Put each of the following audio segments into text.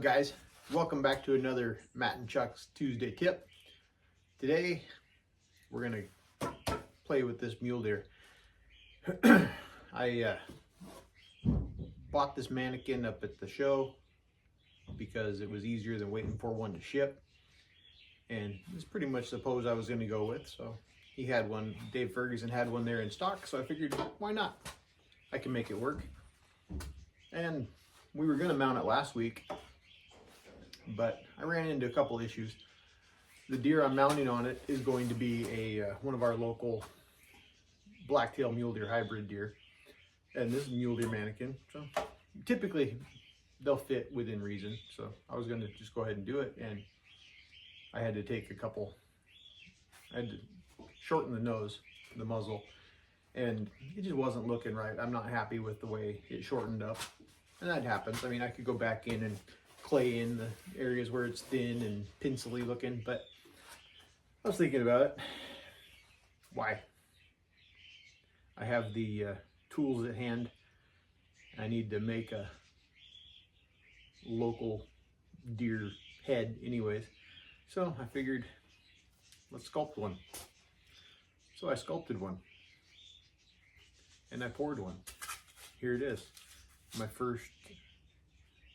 guys? Welcome back to another Matt and Chuck's Tuesday tip. Today we're gonna play with this mule deer. I bought this mannequin up at the show because it was easier than waiting for one to ship, and it's pretty much the pose I was going to go with. So he had one, Dave Ferguson had one there in stock, so I figured why not? I can make it work. And we were going to mount it last week, but I ran into a couple issues. The deer I'm mounting on it is going to be a one of our local blacktail mule deer hybrid deer, and this is a mule deer mannequin, so typically they'll fit within reason. So I was going to just go ahead and do it, and I had to take I had to shorten the nose, the muzzle, and it just wasn't looking right. I'm not happy with the way it shortened up, and that happens. I mean, I could go back in and clay in the areas where it's thin and pencily looking, but I was thinking about it. Why? I have the tools at hand. I need to make a local deer head anyways. So I figured, let's sculpt one. So I sculpted one. And I poured one. Here it is. My first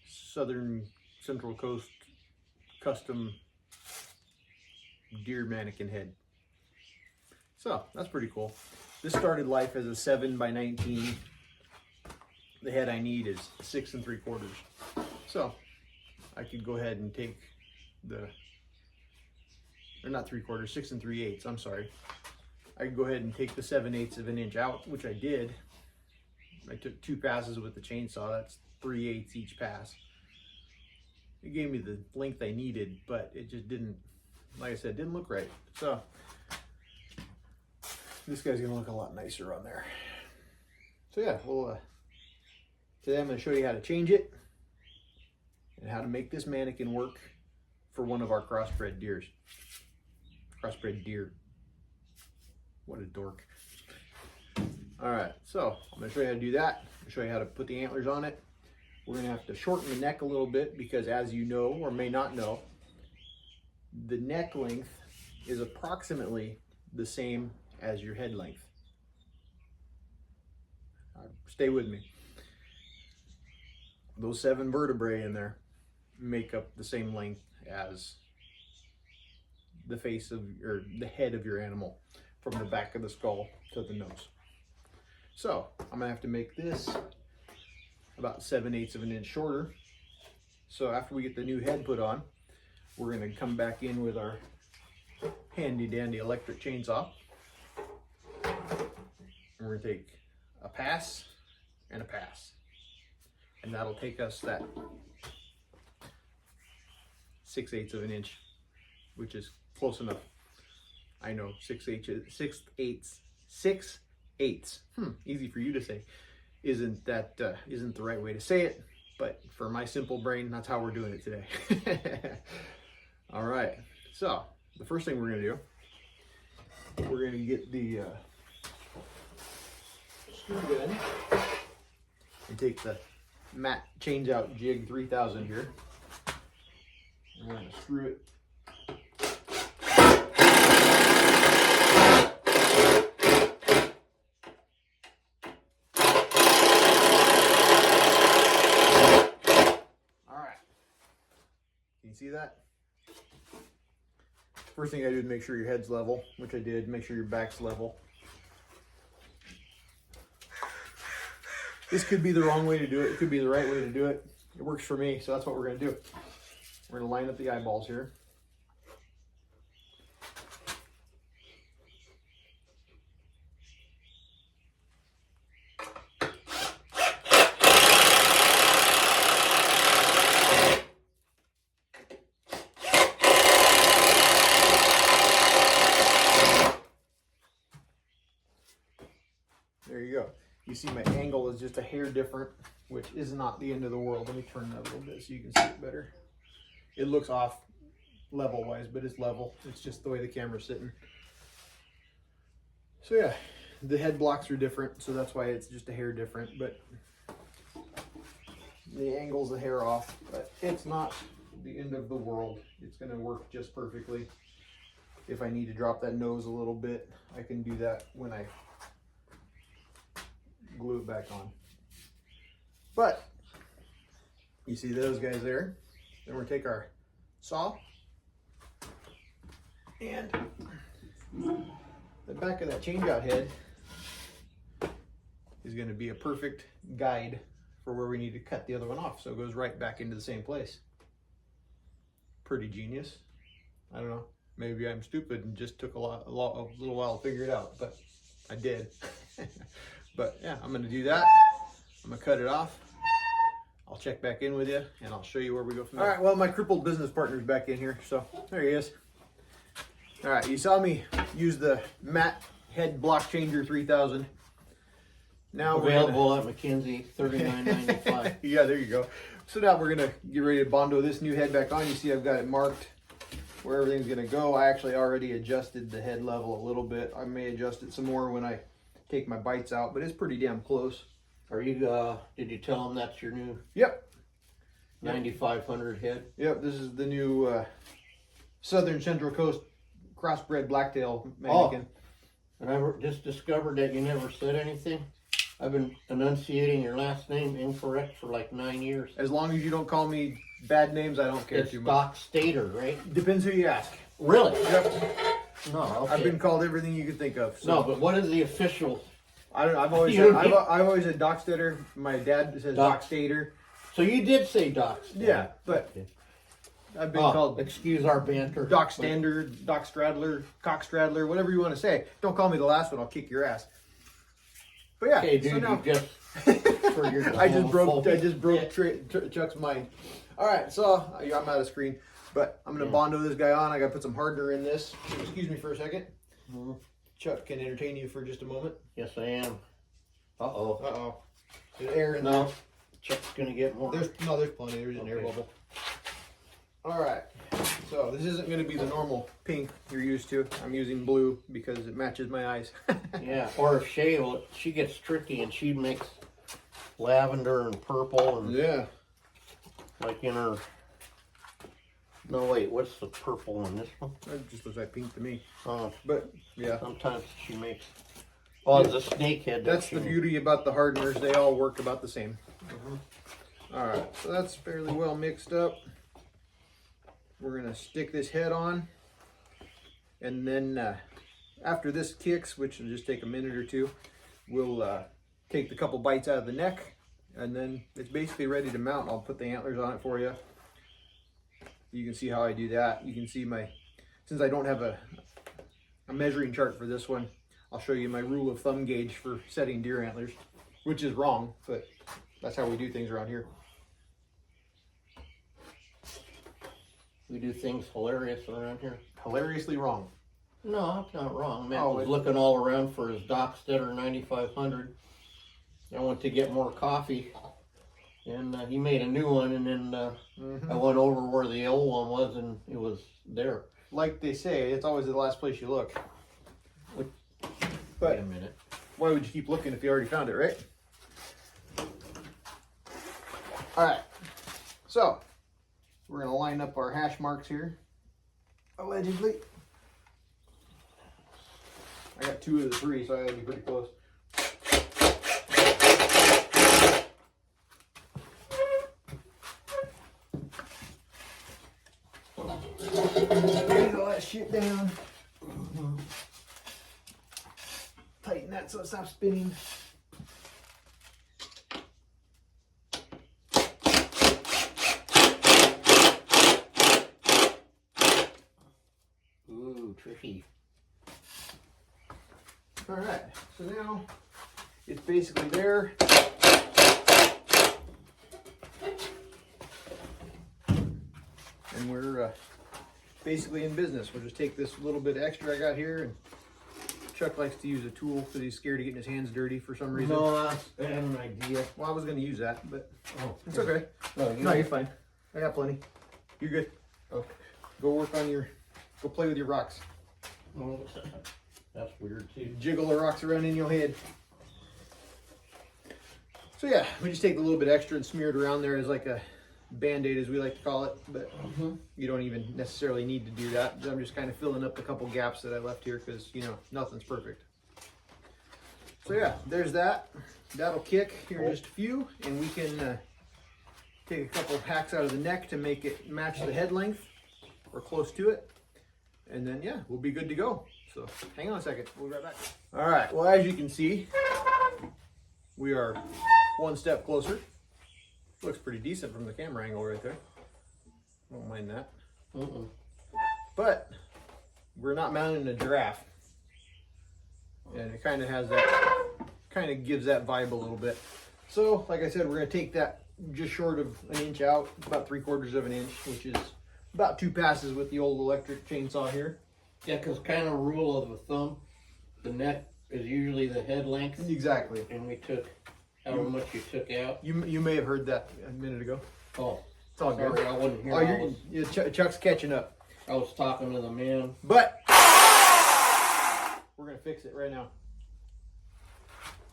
Southern Central Coast custom deer mannequin head. So that's pretty cool. This started life as a 7x19. The head I need is 6 3/4. So I could go ahead and take or not 3/4, 6 3/8. I'm sorry. I could go ahead and take the 7/8 of an inch out, which I did. I took 2 passes with the chainsaw. That's 3/8 each pass. It gave me the length I needed, but it just didn't, like I said, didn't look right. So this guy's gonna look a lot nicer on there. So yeah, well, today I'm gonna show you how to change it and how to make this mannequin work for one of our crossbred deers. Crossbred deer. What a dork. All right, so I'm gonna show you how to do that. I'm gonna show you how to put the antlers on it. We're gonna have to shorten the neck a little bit because, as you know or may not know, the neck length is approximately the same as your head length. Stay with me. Those 7 vertebrae in there make up the same length as the face of, or the head of your animal, from the back of the skull to the nose. So I'm gonna have to make this about 7/8 of an inch shorter. So after we get the new head put on, we're gonna come back in with our handy dandy electric chainsaw. And we're gonna take a pass and a pass. And that'll take us that 6/8 of an inch, which is close enough. I know 6/8. Easy for you to say. Isn't the right way to say it, but for my simple brain, that's how we're doing it today. All right, so the first thing we're gonna do, we're gonna get the screw gun and take the Matt Change Out Jig 3000 here, and we're gonna screw it. See that? First thing I do is make sure your head's level, which I did. Make sure your back's level. This could be the wrong way to do it. It could be the right way to do it. It works for me, so that's what we're going to do. We're going to line up the eyeballs here. There you go. You see my angle is just a hair different, which is not the end of the world. Let me turn that a little bit so you can see it better. It looks off level wise, but it's level. It's just the way the camera's sitting. So yeah, the head blocks are different, so that's why it's just a hair different, but the angles the hair off, but it's not the end of the world. It's gonna work just perfectly. If I need to drop that nose a little bit, I can do that when I glue it back on. But you see those guys there? Then we're gonna take our saw and the back of that change-out head is going to be a perfect guide for where we need to cut the other one off, so it goes right back into the same place. Pretty genius. I don't know, maybe I'm stupid and just took a little while to figure it out, but I did. But yeah, I'm going to do that. I'm going to cut it off. I'll check back in with you and I'll show you where we go from there. All right, well, my crippled business partner's back in here, so there he is. All right, you saw me use the matte head block changer 3000. Now available at McKinsey, $39.95. Yeah, there you go. So now we're gonna get ready to bondo this new head back on. You see I've got it marked where everything's gonna go. I actually already adjusted the head level a little bit. I may adjust it some more when I take my bites out, but it's pretty damn close. Are you, did you tell them that's your new? Yep. 9500 head? Yep, this is the new Southern Central Coast crossbred blacktail Mannikin. Oh. And I just discovered that you never said anything. I've been enunciating your last name incorrect for like 9 years. As long as you don't call me bad names, I don't care it's too much. Doc Stater, right? Depends who you ask. Really? Yep. No, okay. I've been called everything you could think of. So. No, but what is the official? I don't know. I've always said Doc Stater. My dad says Doc Stater. So you did say Doc Stater. Yeah, but okay. I've been called. Excuse our banter. Doc Standard, Doc Straddler, Cock Straddler, whatever you want to say. Don't call me the last one. I'll kick your ass. But yeah, okay, dude, so now, you just for your I just broke Chuck's mind. All right, so I'm out of screen, but I'm gonna bondo this guy on. I gotta put some hardener in this. Excuse me for a second. Mm-hmm. Chuck can entertain you for just a moment. Yes, I am. Uh-oh. Uh-oh. There's air in there. No. Chuck's gonna get more. There's plenty. There's an air bubble. All right. So this isn't gonna be the normal pink you're used to. I'm using blue because it matches my eyes. Yeah. Or if she gets tricky and she makes lavender and purple and yeah. Like in her. No, wait, what's the purple one? This one? It just looks like pink to me. But yeah. Sometimes she makes. Oh, it's a snake head. That's the beauty about the hardeners. They all work about the same. Mm-hmm. All right, so that's fairly well mixed up. We're gonna stick this head on, and then after this kicks, which will just take a minute or two, we'll take the couple bites out of the neck, and then it's basically ready to mount. I'll put the antlers on it for you. You can see how I do that. You can see since I don't have a measuring chart for this one, I'll show you my rule of thumb gauge for setting deer antlers, which is wrong, but that's how we do things around here. We do things hilarious around here. Hilariously wrong. No, that's not wrong. Matt was looking all around for his Doc Stater 9500. I went to get more coffee, and he made a new one, and then I went over where the old one was, and it was there. Like they say, it's always the last place you look. But wait a minute. Why would you keep looking if you already found it, right? All right. So we're gonna line up our hash marks here. Allegedly. I got 2 of the 3, so I gotta be pretty close. Get all that shit down. Tighten that so it stops spinning. Ooh, tricky. All right, so now it's basically there. And we're basically in business. We'll just take this little bit extra I got here, and Chuck likes to use a tool because he's scared of getting his hands dirty for some reason. No, I had an idea. Well, I was going to use that, but it's here. okay. No, you're fine. I got plenty. You're good. Okay. Go play with your rocks. Oh, that's weird too. Jiggle the rocks around in your head. So yeah, we just take a little bit extra and smear it around there as like a Band-Aid, as we like to call it, but you don't even necessarily need to do that. I'm just kind of filling up the couple gaps that I left here because, you know, nothing's perfect. So yeah, there's that. That'll kick here in just a few, and we can take a couple hacks out of the neck to make it match the head length or close to it. And then yeah, we'll be good to go. So hang on a second, we'll be right back. All right, well, as you can see, we are one step closer. Looks pretty decent from the camera angle right there. Don't mind that. But we're not mounting a giraffe. And it kind of has that, kind of gives that vibe a little bit. So, like I said, we're going to take that just short of an inch out, about 3/4 of an inch, which is about 2 passes with the old electric chainsaw here. Yeah, because kind of rule of thumb, the neck is usually the head length. Exactly. And we took however much you took out. You may have heard that a minute ago. Oh, it's all sorry, good. I wasn't here. Oh, Chuck's catching up. I was talking to the man. But we're gonna fix it right now.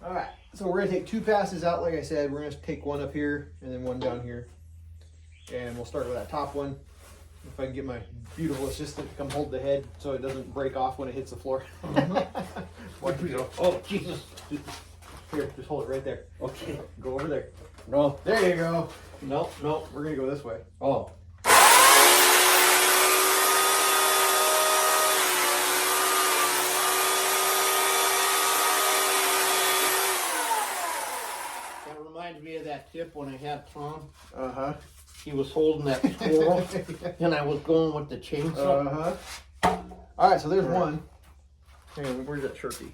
All right, so we're gonna take 2 passes out. Like I said, we're gonna take one up here and then one down here, and we'll start with that top one. If I can get my beautiful assistant to come hold the head so it doesn't break off when it hits the floor. Watch me go. Oh, Jesus. Here, just hold it right there. Okay. Go over there. No. There you go. Nope, nope. We're gonna go this way. Oh. That reminds me of that tip when I had Tom. Uh-huh. He was holding that squirrel, and I was going with the chainsaw. Uh-huh. All right, so there's one. Hang on, where's that Sharpie?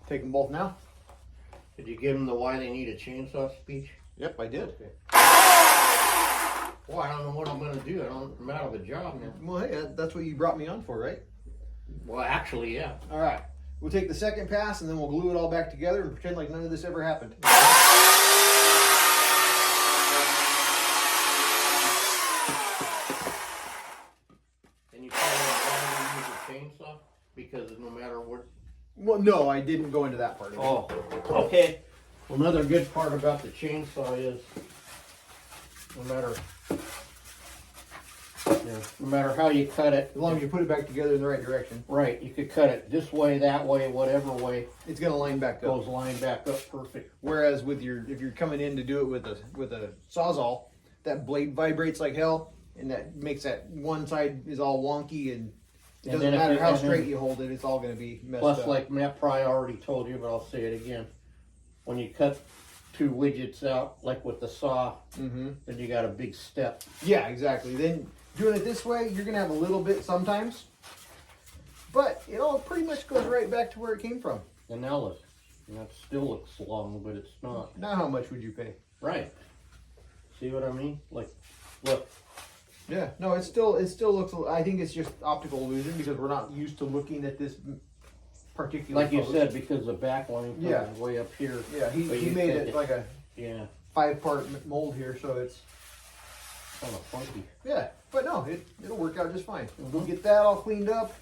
Take them both now. Did you give him the why they need a chainsaw speech? Yep, I did. Okay. Well, I don't know what I'm going to do. I'm out of a job now. Well, hey, that's what you brought me on for, right? Well, actually, yeah. All right. We'll take the second pass and then we'll glue it all back together and pretend like none of this ever happened. And you tell me why you use a chainsaw? Because no matter what. Well, no, I didn't go into that part of it. Oh, okay. Well, another good part about the chainsaw is no matter how you cut it, As long as you put it back together in the right direction. right, you could cut it this way, that way, whatever way, It's gonna line back up. goes line back up perfect. Whereas with if you're coming in to do it with a sawzall, that blade vibrates like hell, and that makes that one side is all wonky, and it And doesn't then if matter you- how and then- straight you hold it, it's all gonna be messed Plus, up. like Matt probably already told you, but I'll say it again. When you cut 2 widgets out, like with the saw, then you got a big step. Yeah, exactly. Then doing it this way, you're gonna have a little bit sometimes, but it all pretty much goes right back to where it came from. And now look, and that still looks long, but it's not. Now, how much would you pay? Right. See what I mean? Like, look. Yeah, no, it still looks. I think it's just optical illusion because we're not used to looking at this particular. Like you pose. said, because the back line comes Yeah. way up here. Yeah, But he you made said it like a Yeah, 5-part mold here, so it's kind of funky. yeah. But no, it'll work out just fine. We'll get that all cleaned up.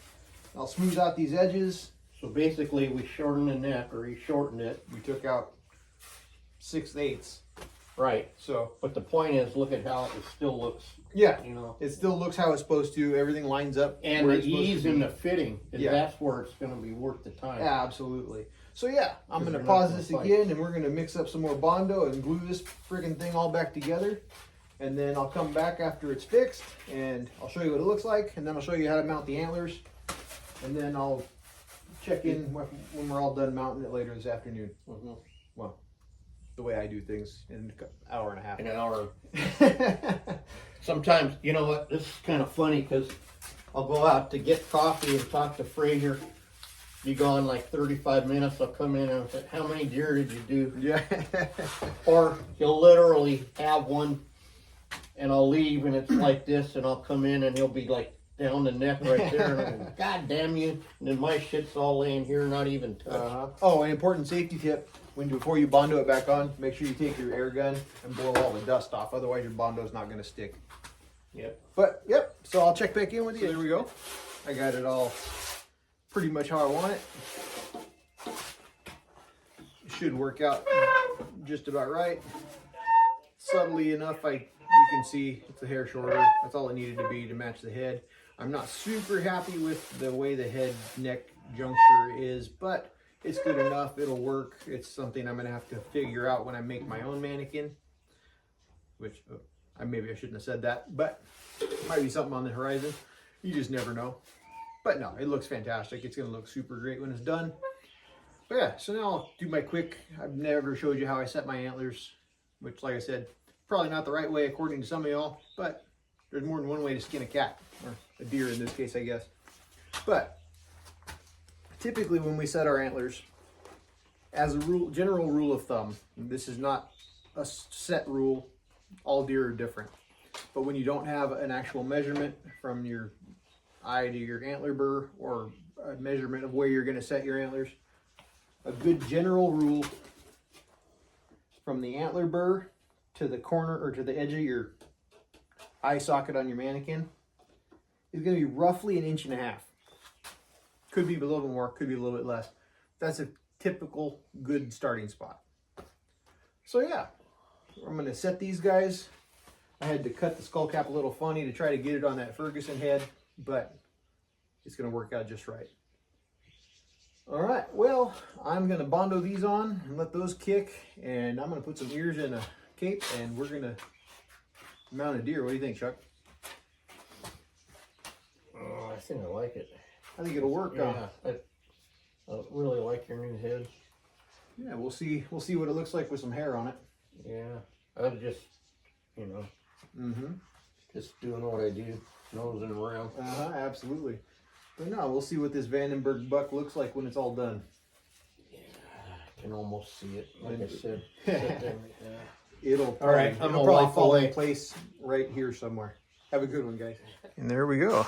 I'll smooth out these edges. So basically, we shortened the neck, or he shortened it. We took out 6/8. Right. So, But the point is, look at how it still looks, yeah, you know. it still looks how it's supposed to. Everything lines up. And where the it's supposed to ease be. in the fitting, Yeah. that's where it's going to be worth the time. Yeah, absolutely. So yeah, I'm 'Cause gonna you're not pause gonna this fight. again, and we're gonna mix up some more Bondo and glue this friggin' thing all back together. And then I'll come back after it's fixed, and I'll show you what it looks like, and then I'll show you how to mount the antlers, and then I'll check in when we're all done mounting it later this afternoon. Well, the way I do things in an hour and a half. In an hour. Sometimes, you know what, this is kind of funny because I'll go out to get coffee and talk to Fraser. Be gone like 35 minutes. I'll come in and say, how many deer did you do? Yeah. Or he'll literally have one and I'll leave and it's like this and I'll come in and he'll be like down the neck right there. And I'm like, God damn you. And then my shit's all laying here, not even touched. Oh, an important safety tip. Before you Bondo it back on, make sure you take your air gun and blow all the dust off. Otherwise your Bondo's not gonna stick. Yep. But, yep, so I'll check back in with you. So there we go. I got it all pretty much how I want it. should work out just about right. Subtly enough, you can see it's a hair shorter. That's all it needed to be to match the head. I'm not super happy with the way the head neck juncture is, but it's good enough. It'll work. It's something I'm gonna have to figure out when I make my own mannequin, which maybe I shouldn't have said that, but might be something on the horizon. You just never know. But no, it looks fantastic. It's gonna look super great when it's done. But yeah, so now I'll do my quick, I've never showed you how I set my antlers, which, like I said, probably not the right way according to some of y'all, but there's more than one way to skin a cat, or a deer in this case, I guess. But typically when we set our antlers, as a general rule of thumb, this is not a set rule, all deer are different. But when you don't have an actual measurement from your eye to your antler burr, or a measurement of where you're gonna set your antlers, a good general rule from the antler burr to the corner or to the edge of your eye socket on your mannequin is going to be roughly 1.5 inches. Could be a little bit more, could be a little bit less. That's a typical good starting spot. So yeah, I'm going to set these guys. I had to cut the skull cap a little funny to try to get it on that Ferguson head, but it's going to work out just right. All right, well, I'm gonna Bondo these on and let those kick, and I'm gonna put some ears in a cape, and we're gonna mount a deer. What do you think, Chuck? Oh, I think I like it. I think it'll work. Yeah, I really like your new head. Yeah, we'll see. We'll see what it looks like with some hair on it. Yeah, I'm just, you know, just doing what I do, nosing around. Absolutely. But no, we'll see what this Vandenberg buck looks like when it's all done. Yeah, I can almost see it. Like I said, it'll all right. I'm it'll gonna probably walk fall away. in place right here somewhere. Have a good one, guys. And there we go.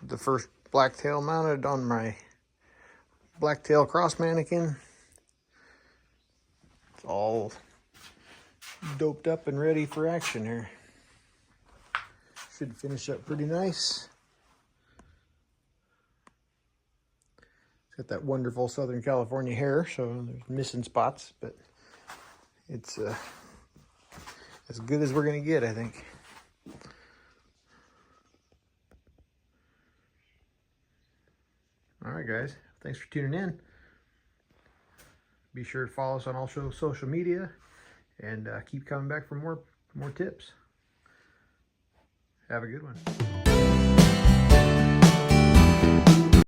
The first blacktail mounted on my blacktail cross mannequin. It's all doped up and ready for action here. Should finish up pretty nice. It's got that wonderful Southern California hair, so there's missing spots, but it's as good as we're gonna get, I think. All right, guys, thanks for tuning in. Be sure to follow us on all social media, and keep coming back for more tips. Have a good one.